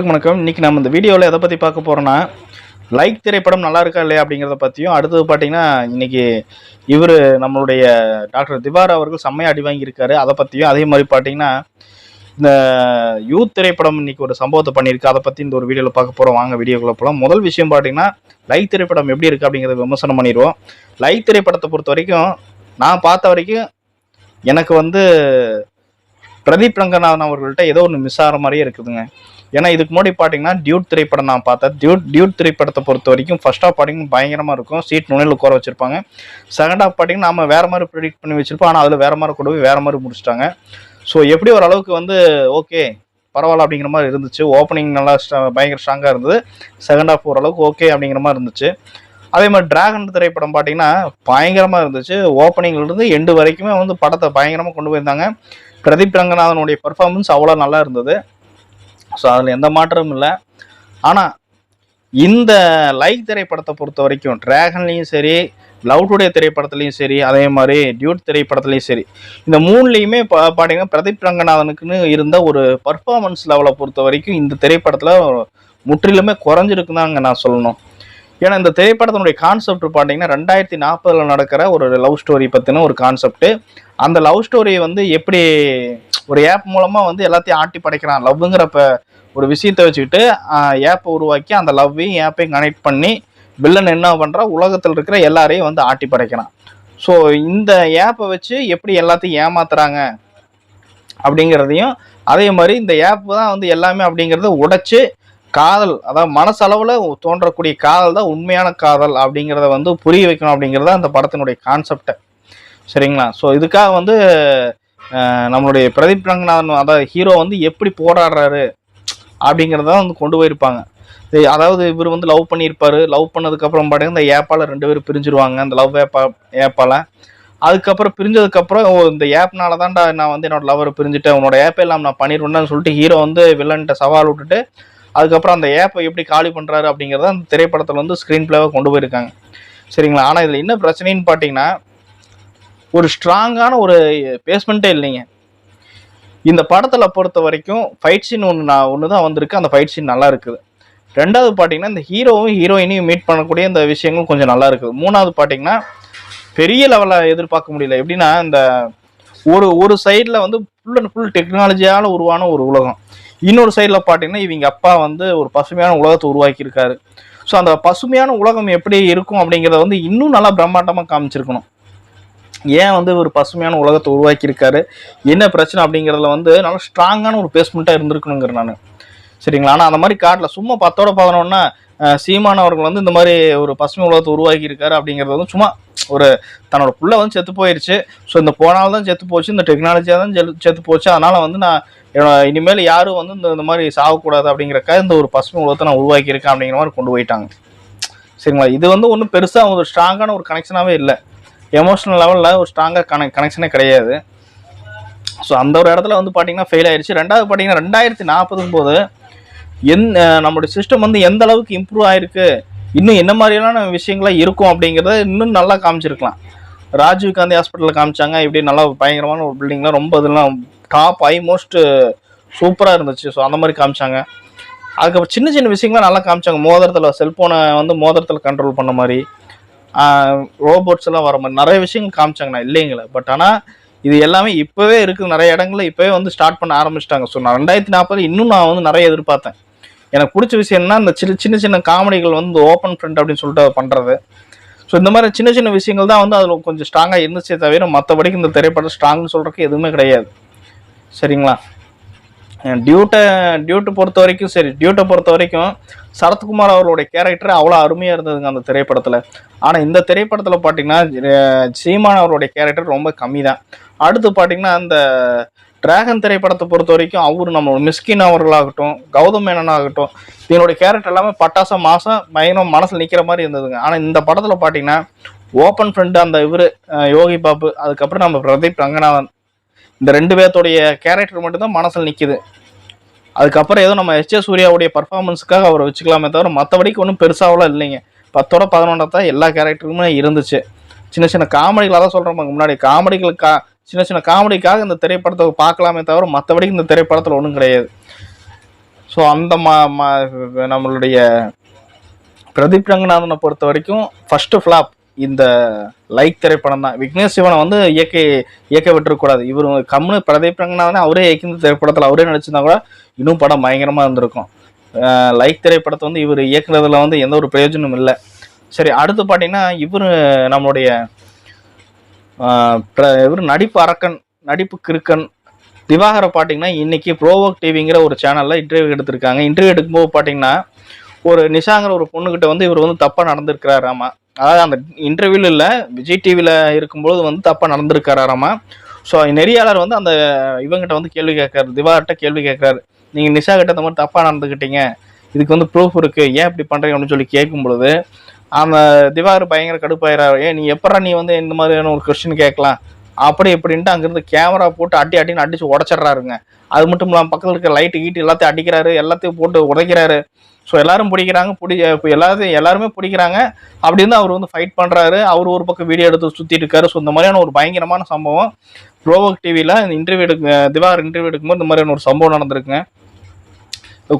வணக்கம். இன்னைக்கு நம்ம இந்த வீடியோவில் எதை பற்றி பார்க்க போகிறோன்னா, லைக் திரைப்படம் நல்லா இருக்கா இல்லையா அப்படிங்கிறத பற்றியும், அடுத்தது பார்த்தீங்கன்னா இன்னைக்கு இவர் நம்மளுடைய டாக்டர் திவாரா அவர்கள் செம்மையாக அடி வாங்கியிருக்காரு, அதை பற்றியும், அதே மாதிரி பார்த்தீங்கன்னா இந்த யூத் திரைப்படம் இன்னைக்கு ஒரு சம்பவத்தை பண்ணியிருக்கு, அதை பற்றி இந்த ஒரு வீடியோவில் பார்க்க போகிறோம். வாங்க வீடியோக்குள்ள போகலாம். முதல் விஷயம் பார்த்தீங்கன்னா, லைக் திரைப்படம் எப்படி இருக்குது அப்படிங்கிறத விமர்சனம் பண்ணிடுவோம். லைக் திரைப்படத்தை பொறுத்த வரைக்கும் நான் பார்த்த வரைக்கும் எனக்கு பிரதீப் ரங்கநாதன் அவர்கள்ட்ட ஏதோ ஒன்று மிஸ் ஆகிற மாதிரியே இருக்குதுங்க. ஏன்னா இதுக்கு முன்னாடி பார்த்தீங்கன்னா டியூட் திரைப்படம் நான் பார்த்தேன். டியூட் திரைப்படத்தை பொறுத்த வரைக்கும் ஃபர்ஸ்ட் ஆஃப் பார்த்தீங்கன்னா பயங்கரமாக இருக்கும், சீட் நுழையில் உட்கார வச்சிருப்பாங்க. செகண்ட் ஆஃப் பார்த்தீங்கன்னா நம்ம வேறு மாதிரி ப்ரிடிக்ட் பண்ணி வச்சிருப்போம், ஆனால் அதில் வேறு மாதிரி கொண்டு போய் வேறு மாதிரி முடிச்சிட்டாங்க. ஸோ எப்படி ஓரளவுக்கு ஓகே பரவாயில்ல அப்படிங்கிற மாதிரி இருந்துச்சு. ஓப்பனிங் நல்லா பயங்கர ஸ்ட்ராங்காக இருந்தது, செகண்ட் ஆஃப் ஓரளவுக்கு ஓகே அப்படிங்கிற மாதிரி இருந்துச்சு. அதே மாதிரி டிராகன் திரைப்படம் பார்த்தீங்கன்னா பயங்கரமாக இருந்துச்சு. ஓப்பனிங்லேருந்து எண்டு வரைக்குமே படத்தை பயங்கரமாக கொண்டு போயிருந்தாங்க. பிரதீப் ரங்கநாதனுடைய பர்ஃபார்மன்ஸ் அவ்வளோ நல்லா இருந்தது. ஸோ அதில் எந்த மாற்றமும் இல்லை. ஆனால் இந்த லைக் திரைப்படத்தை பொறுத்த வரைக்கும் டிராகன்லேயும் சரி, லவ் டுடே திரைப்படத்துலையும் சரி, அதே மாதிரி டியூட் திரைப்படத்துலையும் சரி, இந்த மூணுலேயுமே பார்த்தீங்கன்னா பிரதீப் ரங்கநாதனுக்குன்னு இருந்த ஒரு பர்ஃபார்மன்ஸ் லெவலை பொறுத்த வரைக்கும் இந்த திரைப்படத்தில் முற்றிலுமே குறைஞ்சிருக்குன்னு தாங்க நான் சொல்லணும். ஏன்னா இந்த திரைப்படத்தினுடைய கான்செப்ட் பார்த்தீங்கன்னா 2040 நடக்கிற ஒரு லவ் ஸ்டோரி பற்றின ஒரு கான்செப்ட். அந்த லவ் ஸ்டோரியை எப்படி ஒரு ஆப் மூலமாக எல்லாத்தையும் ஆட்டி படைக்கிறான். லவ்ங்கிறப்ப ஒரு விஷயத்தை வச்சுக்கிட்டு ஆப்பை உருவாக்கி அந்த லவ்வையும் ஆப்பையும் கனெக்ட் பண்ணி வில்லன் என்ன பண்ணுறா, உலகத்தில் இருக்கிற எல்லாரையும் ஆட்டி படைக்கிறான். ஸோ இந்த ஆப்பை வச்சு எப்படி எல்லாத்தையும் ஏமாத்துறாங்க அப்படிங்கிறதையும், அதே மாதிரி இந்த ஆப் தான் எல்லாமே அப்படிங்கிறத உடைச்சு காதல், அதாவது மனசளவில் தோன்றக்கூடிய காதல் தான் உண்மையான காதல் அப்படிங்கிறத புரிய வைக்கணும் அப்படிங்கிறத அந்த படத்தினுடைய கான்செப்டை. சரிங்களா? ஸோ இதுக்காக நம்மளுடைய பிரதீப் ரங்கநாதன் அதாவது ஹீரோ எப்படி போராடுறாரு அப்படிங்கிறத கொண்டு போயிருப்பாங்க. அதாவது இவர் லவ் பண்ணியிருப்பாரு. லவ் பண்ணதுக்கப்புறம் பார்த்தீங்கன்னா இந்த ஏப்பால் 2 பேரும் பிரிஞ்சிருவாங்க, அந்த லவ் ஏப்பால். அதுக்கப்புறம் பிரிஞ்சதுக்கப்புறம் இந்த ஏப்னால தான்டா நான் என்னோட லவரை பிரிஞ்சுட்டேன், உன்னோட ஏப்பை இல்லாமல் நான் பண்ணிடுவேன்னு சொல்லிட்டு ஹீரோ வில்லன்ட்ட சவால் விட்டுட்டு அதுக்கப்புறம் அந்த ஏப்பை எப்படி காலி பண்ணுறாரு அப்படிங்கிறத அந்த திரைப்படத்தில் ஸ்க்ரீன் பிளேவாக கொண்டு போயிருக்காங்க. சரிங்களா? ஆனால் இதில் என்ன பிரச்சனைன்னு பார்த்தீங்கன்னா, ஒரு ஸ்ட்ராங்கான ஒரு பேஸ்மெண்ட்டே இல்லைங்க. இந்த படத்தில் பொறுத்த வரைக்கும் ஃபைட் சீன் ஒன்று தான் வந்திருக்கு. அந்த ஃபைட் சீன் நல்லா இருக்குது. ரெண்டாவது பார்த்தீங்கன்னா இந்த ஹீரோவும் ஹீரோயினையும் மீட் பண்ணக்கூடிய இந்த விஷயங்களும் கொஞ்சம் நல்லா இருக்குது. மூணாவது பார்த்தீங்கன்னா பெரிய லெவலில் எதிர்பார்க்க முடியல. எப்படின்னா இந்த ஒரு சைடில் ஃபுல் அண்ட் ஃபுல் டெக்னாலஜியால் உருவான ஒரு உலகம், இன்னொரு சைடில் பார்த்தீங்கன்னா இவங்க அப்பா ஒரு பசுமையான உலகத்தை உருவாக்கியிருக்காரு. ஸோ அந்த பசுமையான உலகம் எப்படி இருக்கும் அப்படிங்கிறத இன்னும் நல்லா பிரம்மாண்டமாக காமிச்சிருக்கணும். ஏன் ஒரு பசுமையான உலகத்தை உருவாக்கியிருக்காரு, என்ன பிரச்சனை அப்படிங்கிறதுல நல்லா ஸ்ட்ராங்கான ஒரு பேஸ்மெண்ட்டாக இருந்திருக்கணுங்கிற நான். சரிங்களா? ஆனால் அந்த மாதிரி காட்டில் சும்மா 10ஓட 11 சீமான் அவர்கள் இந்த மாதிரி ஒரு பசுமை உலகத்தை உருவாக்கியிருக்காரு அப்படிங்கிறது சும்மா ஒரு தன்னோட புள்ள செத்து போயிடுச்சு. ஸோ இந்த போனால் தான் செத்து போச்சு, இந்த டெக்னாலஜியாக தான் செத்து போச்சு, அதனால் நான் இனிமேல் யாரும் இந்த மாதிரி சாகக்கூடாது அப்படிங்கிறக்காக இந்த ஒரு பசுமை உலகத்தை நான் உருவாக்கியிருக்கேன் அப்படிங்கிற மாதிரி கொண்டு போயிட்டாங்க. சரிங்களா? இது ஒன்றும் பெருசாக ஒரு ஸ்ட்ராங்கான ஒரு கனெக்ஷனாகவே இல்லை. எமோஷனல் லெவலில் ஒரு ஸ்ட்ராங்காக கனெக்ஷனே கிடையாது. ஸோ அந்த ஒரு இடத்துல பார்த்தீங்கன்னா ஃபெயில் ஆயிடுச்சு. ரெண்டாவது பார்த்தீங்கன்னா 2040 போது நம்மளுடைய சிஸ்டம் எந்த அளவுக்கு இம்ப்ரூவ் ஆயிருக்கு, இன்னும் என்ன மாதிரியான விஷயங்கள்லாம் இருக்கும் அப்படிங்கிறத இன்னும் நல்லா காமிச்சிருக்கலாம். ராஜீவ் காந்தி ஹாஸ்பிட்டலில் காமிச்சாங்க, இப்படி நல்லா பயங்கரமான ஒரு பில்டிங்லாம் ரொம்ப இதெல்லாம் டாப் மோஸ்ட் சூப்பராக இருந்துச்சு. ஸோ அந்த மாதிரி காமிச்சாங்க. அதுக்கப்புறம் சின்ன சின்ன விஷயங்கள்லாம் நல்லா காமிச்சாங்க. மோதிரத்தில் செல்ஃபோனை மோதிரத்தில் கண்ட்ரோல் பண்ண மாதிரி, ரோபோட்ஸ் எல்லாம் வர மாதிரி நிறைய விஷயங்கள் காமிச்சாங்க, நான் இல்லைங்களே. பட் ஆனால் இது எல்லாமே இப்போவே இருக்குது, நிறைய இடங்களில் இப்போவே ஸ்டார்ட் பண்ண ஆரம்பிச்சிட்டாங்க. ஸோ நான் 2040 இன்னும் நான் நிறைய எதிர்பார்த்தேன். எனக்கு பிடிச்ச விஷயம் என்ன, இந்த சின்ன சின்ன காமெடிகள் ஓப்பன் ஃப்ரண்ட் அப்படின்னு சொல்லிட்டு பண்ணுறது. ஸோ இந்த மாதிரி சின்ன சின்ன விஷயங்கள் தான் அதில் கொஞ்சம் ஸ்ட்ராங்காக இருந்துச்சே தவிர மற்றபடிக்கு இந்த திரைப்படம் ஸ்ட்ராங்னு சொல்கிறதுக்கு எதுவுமே கிடையாது. சரிங்களா? டியூட்டை பொறுத்த வரைக்கும் சரி, டியூட்டை பொறுத்த வரைக்கும் சரத்குமார் அவர்களுடைய கேரக்டர் அவ்வளோ அருமையாக இருந்ததுங்க அந்த திரைப்படத்தில். ஆனால் இந்த திரைப்படத்தில் பார்த்தீங்கன்னா சீமான் அவருடைய கேரக்டர் ரொம்ப கம்மி தான். அடுத்து பார்த்தீங்கன்னா இந்த டிராகன் திரைப்படத்தை பொறுத்த வரைக்கும் நம்ம மிஸ்கின் அவர்களாகட்டும், கௌதம் மேனன் ஆகட்டும், இதனுடைய கேரக்டர் எல்லாமே பட்டாசம் மாதம் பயங்கரம் மனசில் நிற்கிற மாதிரி இருந்ததுங்க. ஆனால் இந்த படத்தில் பார்த்தீங்கன்னா ஓப்பன் ஃப்ரெண்டு அந்த யோகி பாபு, அதுக்கப்புறம் நம்ம பிரதீப் ரங்கநாதன், இந்த 2 பேர்த்தோடைய கேரக்டர் மட்டும்தான் மனசில் நிற்கிது. அதுக்கப்புறம் ஏதோ நம்ம எஸ்.ஜே. சூர்யாவுடைய பர்ஃபார்மன்ஸுக்காக அவரை வச்சுக்கலாமே தவிர மற்றபடிக்கு ஒன்றும் பெருசாகலாம் இல்லைங்க. 10ஓட 11 தான் எல்லா கேரக்டருமே இருந்துச்சு. சின்ன சின்ன காமெடிகளாக தான் சொல்கிறோம், முன்னாடி சின்ன சின்ன காமெடிக்காக இந்த திரைப்படத்தை பார்க்கலாமே தவிர மற்றபடிக்கு இந்த திரைப்படத்தில் ஒன்றும் கிடையாது. ஸோ அந்த நம்மளுடைய பிரதீப் ரங்கநாதனை பொறுத்த வரைக்கும் ஃபர்ஸ்ட் ஃப்ளாப் இந்த லைக் திரைப்படம் தான். விக்னேஷ் சிவனை வந்து இயக்க விட்டுறக்கூடாது. இவர் கம்னு பிரதீப் ரங்கநாதனை அவரே இயக்கின திரைப்படத்தில் அவரே நடிச்சிருந்தா கூட இன்னும் படம் பயங்கரமாக இருந்திருக்கும். லைக் திரைப்படத்தை வந்து இவர் இயக்குறதுல வந்து எந்த ஒரு பிரயோஜனமும் இல்லை. சரி, அடுத்து பார்த்தீங்கன்னா நம்மளுடைய இவர் நடிப்பு அரக்கன், நடிப்பு கிறுக்கன் திவாகரை பார்த்தீங்கன்னா இன்னைக்கு ப்ரோவோக் டிவிங்கிற ஒரு சேனலில் இன்டர்வியூ எடுத்திருக்காங்க. இன்டர்வியூ எடுக்கும்போது பார்த்தீங்கன்னா ஒரு நிஷாங்கிற ஒரு பொண்ணுகிட்ட வந்து இவர் வந்து தப்பாக நடந்திருக்கிறாராமா. அதாவது அந்த இன்டர்வியூல இல்லை, விஜய் டிவியில் இருக்கும்போது வந்து தப்பாக நடந்திருக்காராமா. ஸோ நெறியாளர் வந்து அந்த இவங்கிட்ட வந்து கேள்வி கேட்கறாரு, திவாகர்கிட்ட கேள்வி கேட்கறாரு, நீங்கள் நிஷா கிட்ட இந்த மாதிரி தப்பாக நடந்துக்கிட்டீங்க, இதுக்கு வந்து ப்ரூஃப் இருக்குது, ஏன் இப்படி பண்ணுறீங்க அப்படின்னு சொல்லி கேட்கும் பொழுது அந்த திவாகர் பயங்கர கடுப்பாயிராரு. நீ எப்படா நீ வந்து இந்த மாதிரியான ஒரு கொஸ்டின் கேட்கலாம் அப்படி இப்படின்ட்டு அங்கேருந்து கேமரா போட்டு அடின்னு அடிச்சு உடச்சிட்றாருங்க. அது மட்டும் இல்லாமல் பக்கத்தில் இருக்க லைட்டு கீட்டு எல்லாத்தையும் அடிக்கிறாரு, எல்லாத்தையும் போட்டு உடைக்கிறாரு. ஸோ எல்லாரும் பிடிக்கிறாங்க, இப்போ எல்லாருமே பிடிக்கிறாங்க. அப்படி இருந்து அவர் வந்து ஃபைட் பண்ணுறாரு. அவர் ஒரு பக்கம் வீடியோ எடுத்து சுற்றிட்டு இருக்காரு. ஸோ இந்த மாதிரியான ஒரு பயங்கரமான சம்பவம் ப்ரோவோக் டிவியில் இந்த திவாகர் இன்டர்வியூ எடுக்கும்போது இந்த மாதிரியான ஒரு சம்பவம் நடந்திருக்குங்க.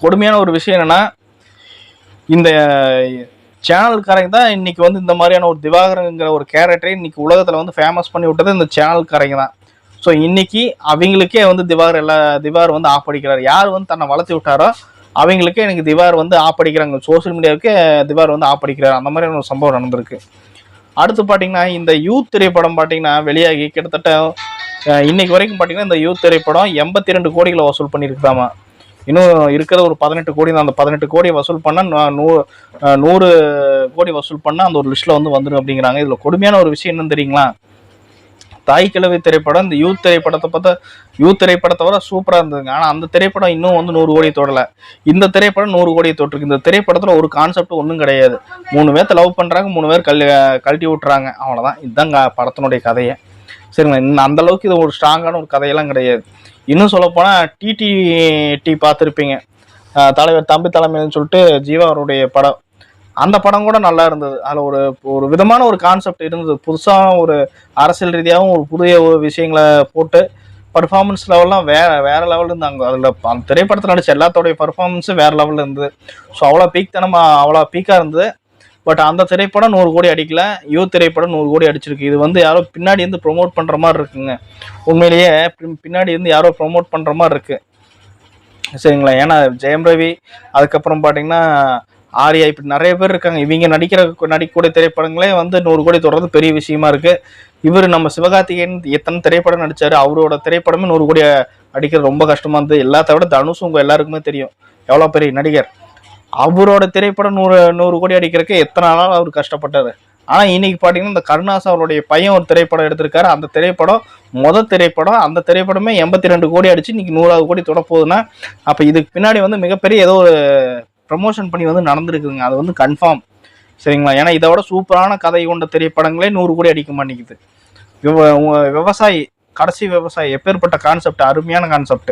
கொடுமையான ஒரு விஷயம் என்னன்னா, இந்த சேனல்காரங்க தான் இன்னைக்கு வந்து இந்த மாதிரியான ஒரு திவாகரங்கிற ஒரு கேரக்டரை இன்னைக்கு உலகத்தில் வந்து ஃபேமஸ் பண்ணி விட்டது இந்த சேனல்காரங்க தான். ஸோ இன்னைக்கு அவங்களுக்கே வந்து திவாகர் வந்து ஆப்படிக்கிறார். யார் வந்து தன்னை வளர்த்தி விட்டாரோ அவங்களுக்கே எனக்கு திவாகர் வந்து ஆப்படிக்கிறாங்க. சோசியல் மீடியாவுக்கே திவாகர் வந்து ஆப்படிக்கிறார். அந்த மாதிரியான ஒரு சம்பவம் நடந்திருக்கு. அடுத்து பார்த்தீங்கன்னா இந்த யூத் திரைப்படம் பார்த்தீங்கன்னா வெளியாகி கிட்டத்தட்ட இன்னைக்கு வரைக்கும் பார்த்தீங்கன்னா இந்த யூத் திரைப்படம் 82 கோடிகளை வசூல் பண்ணியிருக்குதாமா. இன்னும் இருக்கிற ஒரு 18 கோடி தான். அந்த 18 கோடி வசூல் பண்ணால் 100 கோடி வசூல் பண்ணால் அந்த ஒரு லிஸ்ட்டில் வந்து வந்துடும் அப்படிங்கிறாங்க. இதில் கொடுமையான ஒரு விஷயம் என்னன்னு தெரியுங்களா? தாய் கிழவி திரைப்படம் இந்த யூத் திரைப்படத்தை வர சூப்பராக இருந்ததுங்க. ஆனால் அந்த திரைப்படம் இன்னும் வந்து 100 கோடி தொடலை. இந்த திரைப்படம் 100 கோடியை தொட்டிருக்கு. இந்த திரைப்படத்தில் ஒரு கான்செப்ட் ஒன்றும் கிடையாது. 3 பேர்த்த லவ் பண்ணுறாங்க, 3 பேர் கழட்டி விட்டுறாங்க, அவ்வளோதான். இதுதாங்க படத்தினுடைய கதையை. சரிங்களா? அந்த அளவுக்கு இது ஒரு ஸ்ட்ராங்கான ஒரு கதையெல்லாம் கிடையாது. இன்னும் சொல்லப்போனால் டிடிடி பார்த்துருப்பீங்க, தலைவர் தம்பி தலைமைன்னு சொல்லிட்டு ஜீவா அவருடைய படம். அந்த படம் கூட நல்லா இருந்தது. அதில் ஒரு விதமான ஒரு கான்செப்ட் இருந்தது. புதுசாக ஒரு அரசியல் ரீதியாகவும் ஒரு புதிய விஷயங்களை போட்டு பர்ஃபார்மன்ஸ் லெவல்லாம் வேற லெவலில் இருந்தாங்க. அதில் அந்த திரைப்படத்தில் நடிச்ச எல்லாத்தோடைய பர்ஃபார்மன்ஸும் வேற லெவலில் இருந்தது. ஸோ அவ்வளோ பீக்காக இருந்தது. பட் அந்த திரைப்படம் 100 கோடி அடிக்கல. யூத் திரைப்படம் 100 கோடி அடிச்சிருக்கு. இது வந்து யாரோ பின்னாடி இருந்து ப்ரொமோட் பண்ணுற மாதிரி இருக்குங்க. உண்மையிலேயே பின்னாடி இருந்து யாரோ ப்ரொமோட் பண்ணுற மாதிரி இருக்கு. சரிங்களா? ஏன்னா ஜெயம் ரவி, அதுக்கப்புறம் பார்த்தீங்கன்னா ஆர்யா, இப்படி நிறைய பேர் இருக்காங்க. இவங்க நடிக்கக்கூடிய திரைப்படங்களே வந்து 100 கோடி தொடர்றது பெரிய விஷயமா இருக்கு. இவர் நம்ம சிவகார்த்திகேயன் எத்தனை திரைப்படம் நடிச்சாரு, அவரோட திரைப்படமே 100 கோடி அடிக்கிறது ரொம்ப கஷ்டமா இருந்தது. எல்லாத்த விட தனுஷ் உங்க எல்லாருக்குமே தெரியும் எவ்வளோ பெரிய நடிகர். அவரோட திரைப்படம் 100 கோடி அடிக்கிறதுக்கு எத்தனை நாள் அவர் கஷ்டப்பட்டாரு. ஆனால் இன்னைக்கு பார்த்தீங்கன்னா இந்த கருணாஸ் அவருடைய பையன் ஒரு திரைப்படம் எடுத்திருக்காரு. அந்த திரைப்படம் திரைப்படம், அந்த திரைப்படமே 82 கோடி அடிச்சு இன்னைக்கு 100 கோடி தொட போகுதுன்னா அப்போ இதுக்கு பின்னாடி வந்து மிகப்பெரிய ஏதோ ஒரு ப்ரமோஷன் பண்ணி வந்து நடந்திருக்குதுங்க. அது வந்து கன்ஃபார்ம். சரிங்களா? ஏன்னா இதை விட சூப்பரான கதை கொண்ட திரைப்படங்களே 100 கோடி அடிக்க மாட்டேங்குது. விவசாயி, கடைசி விவசாயி, எப்பேற்பட்ட கான்செப்ட், அருமையான கான்செப்ட்.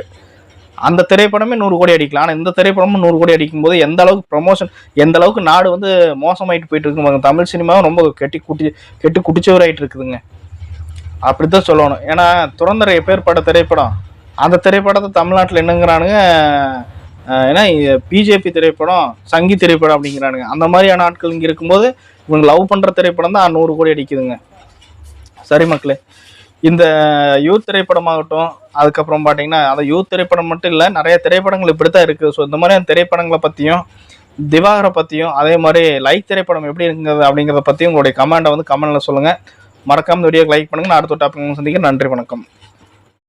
அந்த திரைப்படமே 100 கோடி அடிக்கலாம். ஆனால் இந்த திரைப்படமும் 100 கோடி அடிக்கும் போது எந்த அளவுக்கு ப்ரமோஷன், எந்த அளவுக்கு நாடு வந்து மோசமாயிட்டு போயிட்டு இருக்குங்க. தமிழ் சினிமாவும் ரொம்ப கெட்டு குடிச்சவராயிட்டு இருக்குதுங்க. அப்படித்தான் சொல்லணும். ஏன்னா துரந்தர எப்பேற்பட்ட திரைப்படம், அந்த திரைப்படத்தை தமிழ்நாட்டில் என்னங்கிறானுங்க, ஏன்னா பிஜேபி திரைப்படம், சங்கி திரைப்படம் அப்படிங்கிறானுங்க. அந்த மாதிரியான ஆட்கள் இங்கே இருக்கும்போது இவங்க லவ் பண்ணுற திரைப்படம் தான் 100 கோடி அடிக்குதுங்க. சரி மக்களே, இந்த யூத் திரைப்படமாகட்டும், அதுக்கப்புறம் பார்த்தீங்கன்னா அந்த யூத் திரைப்படம் மட்டும் இல்லை, நிறைய திரைப்படங்கள் இப்படி தான் இருக்குது. ஸோ இந்த மாதிரியான திரைப்படங்களை பற்றியும் திவாகரை பற்றியும், அதே மாதிரி லைக் திரைப்படம் எப்படி இருக்குங்கிறது அப்படிங்கிறத பற்றியும் உங்களுடைய கமெண்ட்டை வந்து கமெண்ட்டில் சொல்லுங்கள். மறக்காமல் வீடியோக்கு லைக் பண்ணுங்கள். நான் அடுத்த டாபிக் சந்திக்கிறேன். நன்றி, வணக்கம்.